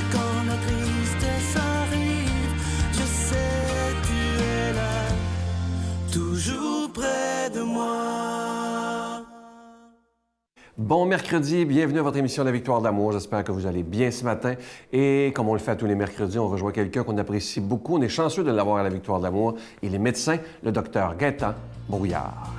Et quand la tristesse arrive, je sais tu es là, toujours près de moi. Bon mercredi, bienvenue à votre émission La Victoire de l'amour. J'espère que vous allez bien ce matin. Et comme on le fait tous les mercredis, on rejoint quelqu'un qu'on apprécie beaucoup. On est chanceux de l'avoir à La Victoire de l'amour. Il est médecin, le docteur Gaëtan Brouillard.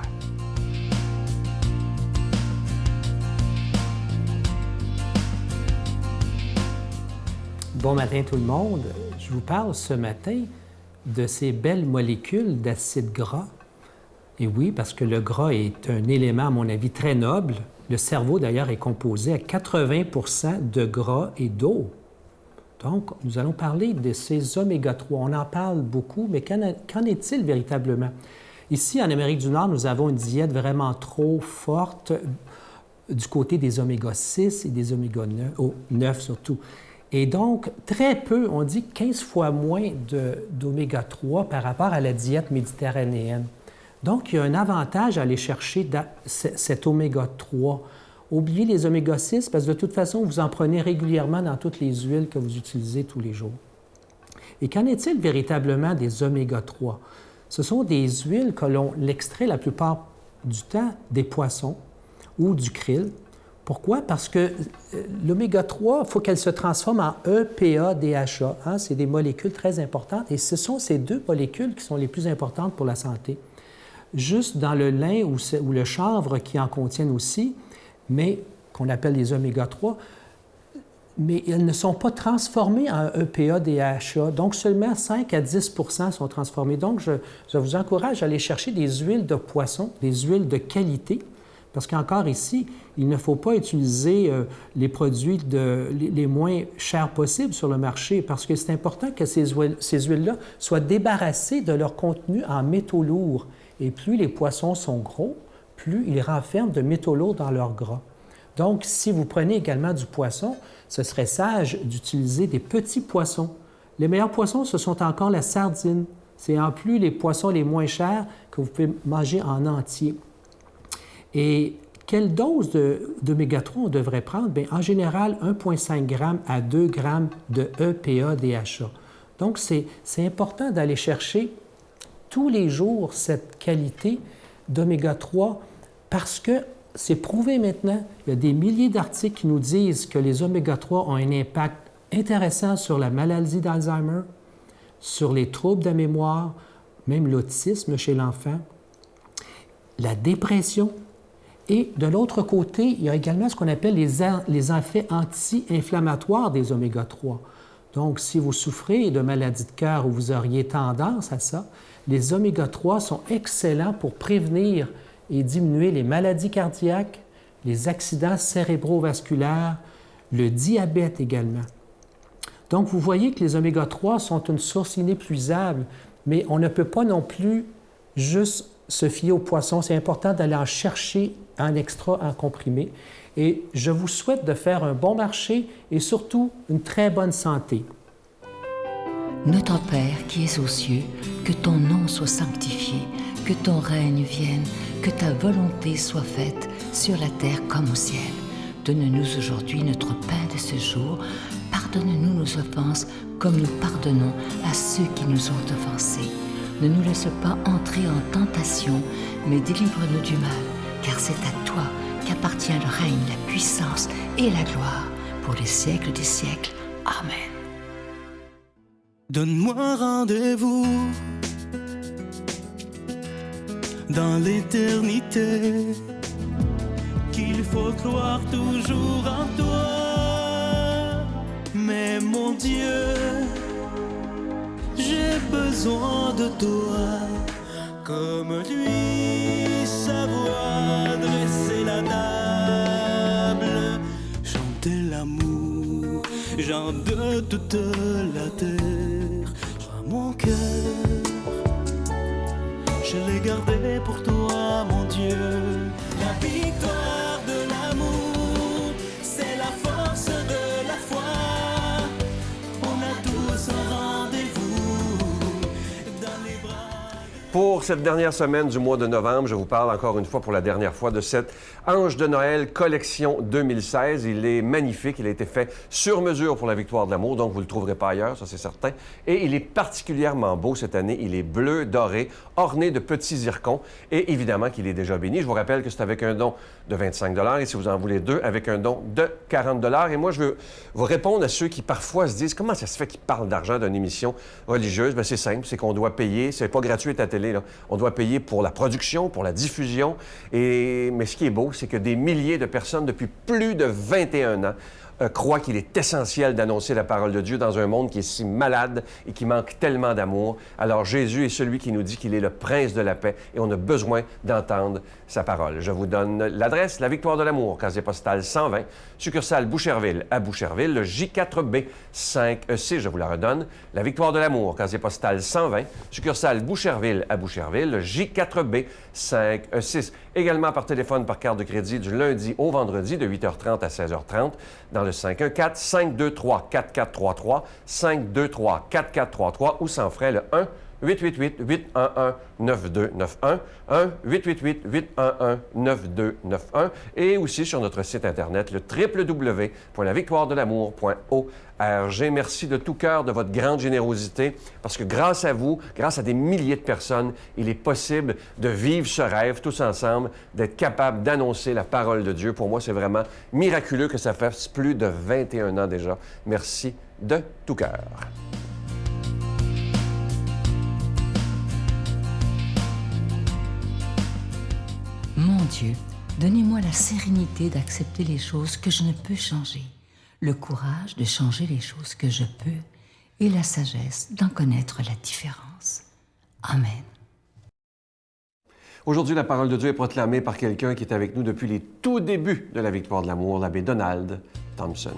Bon matin tout le monde. Je vous parle ce matin de ces belles molécules d'acide gras. Et oui, parce que le gras est un élément, à mon avis, très noble. Le cerveau, d'ailleurs, est composé à 80 de gras et d'eau. Donc, nous allons parler de ces oméga-3. On en parle beaucoup, mais qu'en est-il véritablement? Ici, en Amérique du Nord, nous avons une diète vraiment trop forte du côté des oméga-6 et des oméga-9 surtout. Et donc, très peu, on dit 15 fois moins d'oméga-3 par rapport à la diète méditerranéenne. Donc, il y a un avantage à aller chercher cet oméga-3. Oubliez les oméga-6 parce que de toute façon, vous en prenez régulièrement dans toutes les huiles que vous utilisez tous les jours. Et qu'en est-il véritablement des oméga-3? Ce sont des huiles que l'on extrait la plupart du temps des poissons ou du krill. Pourquoi? Parce que l'oméga-3, il faut qu'elle se transforme en EPA-DHA. Hein? C'est des molécules très importantes et ce sont ces deux molécules qui sont les plus importantes pour la santé. Juste dans le lin ou le chanvre qui en contiennent aussi, mais qu'on appelle les oméga-3, mais elles ne sont pas transformées en EPA-DHA. Donc, seulement 5 à 10 sont transformées. Donc, je vous encourage à aller chercher des huiles de poisson, des huiles de qualité, parce qu'encore ici, il ne faut pas utiliser les produits les moins chers possibles sur le marché, parce que c'est important que ces huiles-là soient débarrassées de leur contenu en métaux lourds. Et plus les poissons sont gros, plus ils renferment de métaux lourds dans leur gras. Donc, si vous prenez également du poisson, ce serait sage d'utiliser des petits poissons. Les meilleurs poissons, ce sont encore la sardine. C'est en plus les poissons les moins chers que vous pouvez manger en entier. Et quelle dose d'oméga-3 on devrait prendre? Bien, en général, 1,5 g à 2 g de EPA-DHA. Donc, c'est important d'aller chercher tous les jours cette qualité d'oméga-3 parce que c'est prouvé maintenant. Il y a des milliers d'articles qui nous disent que les oméga-3 ont un impact intéressant sur la maladie d'Alzheimer, sur les troubles de la mémoire, même l'autisme chez l'enfant, la dépression. Et de l'autre côté, il y a également ce qu'on appelle les effets anti-inflammatoires des oméga-3. Donc, si vous souffrez de maladies de cœur ou vous auriez tendance à ça, les oméga-3 sont excellents pour prévenir et diminuer les maladies cardiaques, les accidents cérébrovasculaires, le diabète également. Donc, vous voyez que les oméga-3 sont une source inépuisable, mais on ne peut pas non plus juste se fier aux poissons. C'est important d'aller en chercher en extra, en comprimé. Et je vous souhaite de faire un bon marché et surtout une très bonne santé. Notre Père qui es aux cieux, que ton nom soit sanctifié, que ton règne vienne, que ta volonté soit faite sur la terre comme au ciel. Donne-nous aujourd'hui notre pain de ce jour. Pardonne-nous nos offenses comme nous pardonnons à ceux qui nous ont offensés. Ne nous laisse pas entrer en tentation, mais délivre-nous du mal, car c'est à toi qu'appartient le règne, la puissance et la gloire pour les siècles des siècles. Amen. Donne-moi rendez-vous dans l'éternité, qu'il faut croire toujours en toi. Mais mon Dieu, j'ai besoin de toi, comme lui, savoir dresser la table, chanter l'amour, gens de toute la terre. Mon cœur, je l'ai gardé pour toi, mon Dieu. La victoire de l'amour, c'est la force de la foi. On a tous un rendez-vous dans les bras. Pour cette dernière semaine du mois de novembre, je vous parle encore une fois pour la dernière fois de cet Ange de Noël Collection 2016. Il est magnifique, il a été fait sur mesure pour la Victoire de l'amour, donc vous ne le trouverez pas ailleurs, ça c'est certain. Et il est particulièrement beau cette année, il est bleu, doré, orné de petits zircons et évidemment qu'il est déjà béni. Je vous rappelle que c'est avec un don de 25 $ et si vous en voulez deux, avec un don de 40 $. Et moi, je veux vous répondre à ceux qui parfois se disent « Comment ça se fait qu'ils parlent d'argent d'une émission religieuse? » Bien, c'est simple, c'est qu'on doit payer, c'est pas gratuit à la télé, là. On doit payer pour la production, pour la diffusion. Mais ce qui est beau, c'est que des milliers de personnes depuis plus de 21 ans croient qu'il est essentiel d'annoncer la parole de Dieu dans un monde qui est si malade et qui manque tellement d'amour. Alors Jésus est celui qui nous dit qu'il est le prince de la paix et on a besoin d'entendre sa parole. Je vous donne l'adresse, la Victoire de l'amour, casier postal 120, succursale Boucherville à Boucherville, le J4B 5E6, je vous la redonne. La Victoire de l'amour, casier postal 120, succursale Boucherville à Boucherville, le J4B 5E6. Également par téléphone, par carte de crédit du lundi au vendredi de 8h30 à 16h30 dans le 514-523-4433, 523-4433 ou sans frais le 1-888-811-9291, 1-888-811-9291 et aussi sur notre site Internet, le www.lavictoiredelamour.org. Merci de tout cœur de votre grande générosité parce que grâce à vous, grâce à des milliers de personnes, il est possible de vivre ce rêve tous ensemble, d'être capable d'annoncer la parole de Dieu. Pour moi, c'est vraiment miraculeux que ça fasse plus de 21 ans déjà. Merci de tout cœur. Mon Dieu, donnez-moi la sérénité d'accepter les choses que je ne peux changer, le courage de changer les choses que je peux et la sagesse d'en connaître la différence. Amen. Aujourd'hui, la parole de Dieu est proclamée par quelqu'un qui est avec nous depuis les tout débuts de la Victoire de l'amour, l'abbé Donald Thompson.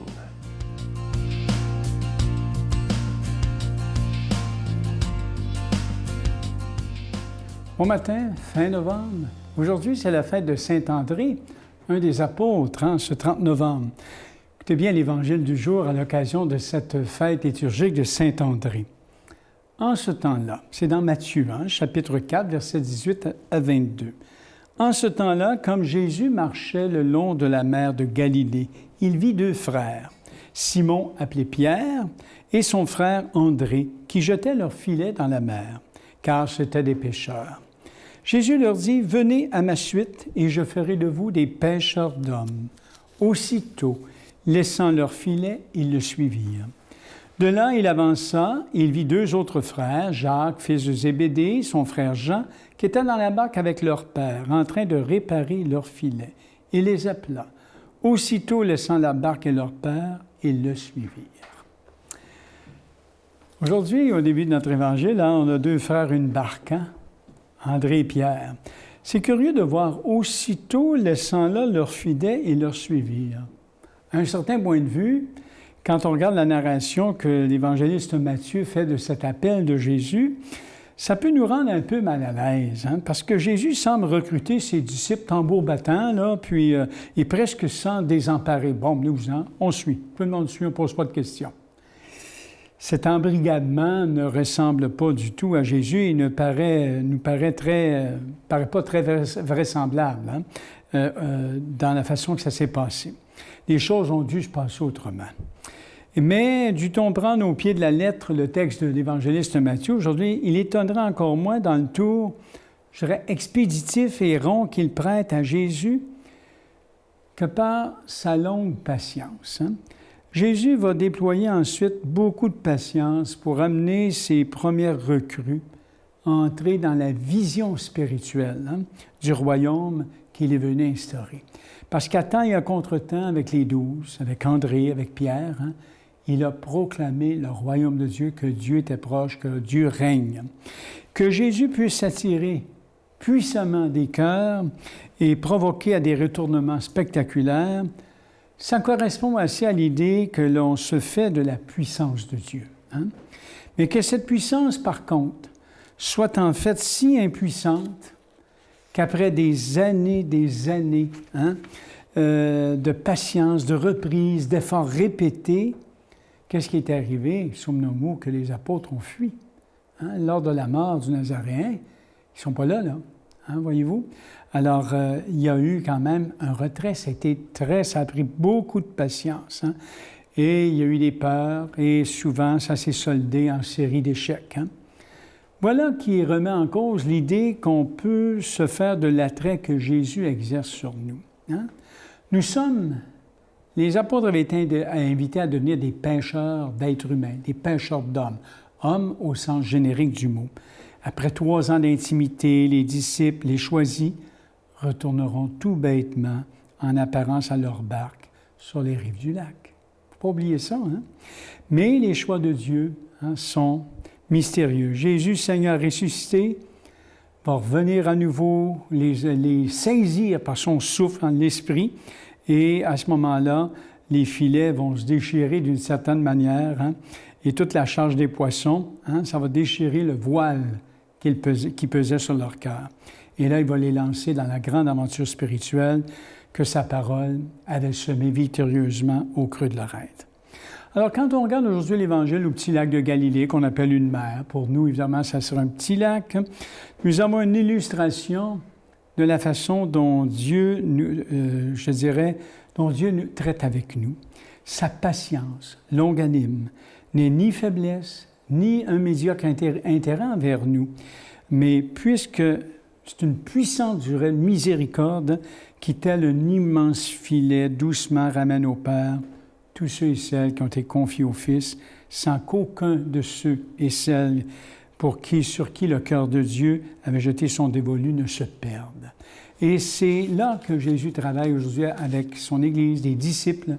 Bon matin, fin novembre. Aujourd'hui, c'est la fête de Saint-André, un des apôtres, ce 30 novembre. Écoutez bien l'Évangile du jour à l'occasion de cette fête liturgique de Saint-André. En ce temps-là, c'est dans Matthieu, chapitre 4, versets 18 à 22. En ce temps-là, comme Jésus marchait le long de la mer de Galilée, il vit deux frères, Simon, appelé Pierre, et son frère André, qui jetaient leurs filets dans la mer, car c'étaient des pêcheurs. Jésus leur dit, « Venez à ma suite, et je ferai de vous des pêcheurs d'hommes. » Aussitôt, laissant leurs filets, ils le suivirent. De là, il avança, et il vit deux autres frères, Jacques, fils de Zébédée, son frère Jean, qui étaient dans la barque avec leur père, en train de réparer leurs filets. Il les appela. Aussitôt, laissant la barque et leur père, ils le suivirent. Aujourd'hui, au début de notre évangile, on a deux frères, une barque, André et Pierre. C'est curieux de voir aussitôt laissant là leurs filets et leur suivirent. À un certain point de vue, quand on regarde la narration que l'évangéliste Matthieu fait de cet appel de Jésus, ça peut nous rendre un peu mal à l'aise, parce que Jésus semble recruter ses disciples tambour battant, puis il presque sans désemparer. Bon, nous, on suit. Tout le monde suit, on ne pose pas de questions. Cet embrigadement ne ressemble pas du tout à Jésus et nous paraît pas très vraisemblable dans la façon que ça s'est passé. Les choses ont dû se passer autrement. Mais dût-on prendre au pied de la lettre le texte de l'évangéliste Matthieu, aujourd'hui, il étonnera encore moins dans le tour, je dirais, expéditif et rond qu'il prête à Jésus que par sa longue patience. Jésus va déployer ensuite beaucoup de patience pour amener ses premières recrues à entrer dans la vision spirituelle du royaume qu'il est venu instaurer. Parce qu'à temps et à contre-temps, avec les 12, avec André, avec Pierre, il a proclamé le royaume de Dieu, que Dieu était proche, que Dieu règne. Que Jésus puisse attirer puissamment des cœurs et provoquer à des retournements spectaculaires, ça correspond assez à l'idée que l'on se fait de la puissance de Dieu. Mais que cette puissance, par contre, soit en fait si impuissante qu'après des années de patience, de reprise, d'efforts répétés, qu'est-ce qui est arrivé? Sommes-nous que les apôtres ont fui. Lors de la mort du Nazaréen, Ils ne sont pas là, hein, voyez-vous? Alors, il y a eu quand même un retrait. Ça a pris beaucoup de patience, hein? Et il y a eu des peurs, et souvent, ça s'est soldé en série d'échecs, hein? Voilà qui remet en cause l'idée qu'on peut se faire de l'attrait que Jésus exerce sur nous, hein? Nous sommes, les apôtres avaient été invités à devenir des pêcheurs d'êtres humains, des pêcheurs d'hommes, hommes au sens générique du mot. Après 3 ans d'intimité, les disciples, les choisis, retourneront tout bêtement en apparence à leur barque sur les rives du lac. Il ne faut pas oublier ça, hein? Mais les choix de Dieu, hein, sont mystérieux. Jésus, Seigneur ressuscité, va revenir à nouveau, les saisir par son souffle en l'esprit, et à ce moment-là, les filets vont se déchirer d'une certaine manière, hein, et toute la charge des poissons, hein, ça va déchirer le voile qui pesait sur leur cœur. Et là, il va les lancer dans la grande aventure spirituelle que sa parole avait semée victorieusement au creux de l'Orette. Alors, quand on regarde aujourd'hui l'Évangile au petit lac de Galilée, qu'on appelle une mer, pour nous, évidemment, ça sera un petit lac, nous avons une illustration de la façon dont Dieu, dont Dieu nous traite avec nous. Sa patience longanime n'est ni faiblesse, ni un médiocre intérêt envers nous, mais puisque c'est une puissante durée de miséricorde qui, tel un immense filet, doucement ramène au Père tous ceux et celles qui ont été confiés au Fils, sans qu'aucun de ceux et celles sur qui le cœur de Dieu avait jeté son dévolu ne se perde. Et c'est là que Jésus travaille aujourd'hui avec son Église, des disciples,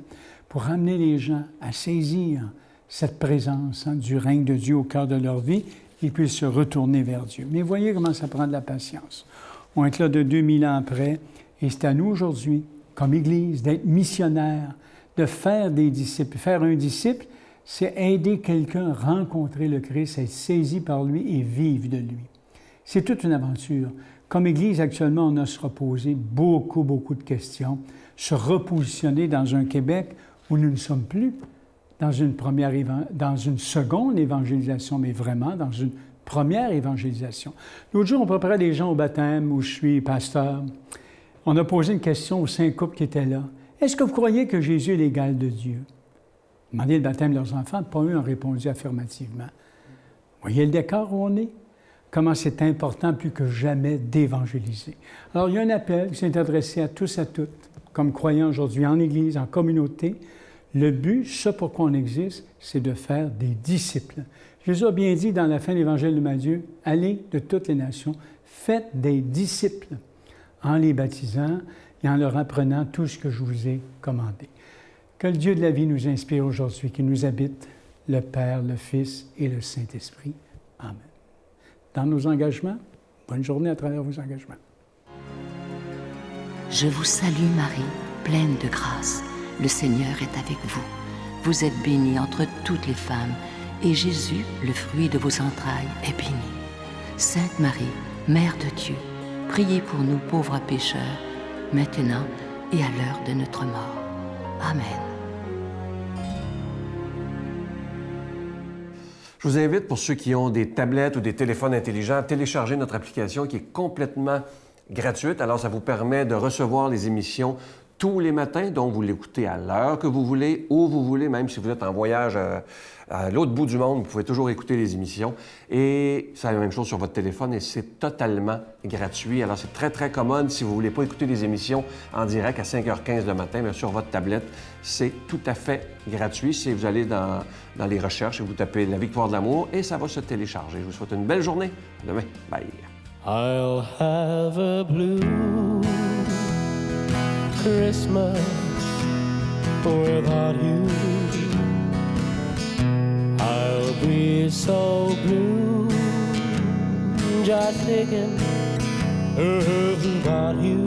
pour amener les gens à saisir cette présence, hein, du règne de Dieu au cœur de leur vie, qu'ils puissent se retourner vers Dieu. Mais voyez comment ça prend de la patience. On est là de 2000 ans après, et c'est à nous aujourd'hui, comme Église, d'être missionnaires, de faire des disciples. Faire un disciple, c'est aider quelqu'un à rencontrer le Christ, être saisi par lui et vivre de lui. C'est toute une aventure. Comme Église, actuellement, on a se reposer beaucoup de questions, se repositionner dans un Québec où nous ne sommes plus dans une seconde évangélisation, mais vraiment dans une première évangélisation. L'autre jour, on préparait des gens au baptême où je suis pasteur. On a posé une question aux 5 couples qui étaient là. Est-ce que vous croyez que Jésus est l'égal de Dieu? Demandez le baptême de leurs enfants, pas eux ont répondu affirmativement. Voyez le décor où on est? Comment c'est important plus que jamais d'évangéliser. Alors, il y a un appel qui s'est adressé à tous, à toutes, comme croyants aujourd'hui en Église, en communauté. Le but, ce pourquoi on existe, c'est de faire des disciples. Jésus a bien dit dans la fin de l'Évangile de Matthieu, « Allez de toutes les nations, faites des disciples en les baptisant et en leur apprenant tout ce que je vous ai commandé. » Que le Dieu de la vie nous inspire aujourd'hui, qu'il nous habite, le Père, le Fils et le Saint-Esprit. Amen. Dans nos engagements, bonne journée à travers vos engagements. Je vous salue Marie, pleine de grâce. Le Seigneur est avec vous. Vous êtes bénie entre toutes les femmes, et Jésus, le fruit de vos entrailles, est béni. Sainte Marie, Mère de Dieu, priez pour nous pauvres pécheurs, maintenant et à l'heure de notre mort. Amen. Je vous invite, pour ceux qui ont des tablettes ou des téléphones intelligents, à télécharger notre application qui est complètement gratuite. Alors, ça vous permet de recevoir les émissions tous les matins, donc vous l'écoutez à l'heure que vous voulez, où vous voulez, même si vous êtes en voyage à l'autre bout du monde, vous pouvez toujours écouter les émissions. Et c'est la même chose sur votre téléphone et c'est totalement gratuit. Alors, c'est très commode si vous ne voulez pas écouter les émissions en direct à 5h15 le matin, mais sur votre tablette, c'est tout à fait gratuit. Si vous allez dans les recherches et vous tapez « La victoire de l'amour » et ça va se télécharger. Je vous souhaite une belle journée. À demain. Bye. I'll have a blue Christmas without you. I'll be so blue just thinking about you.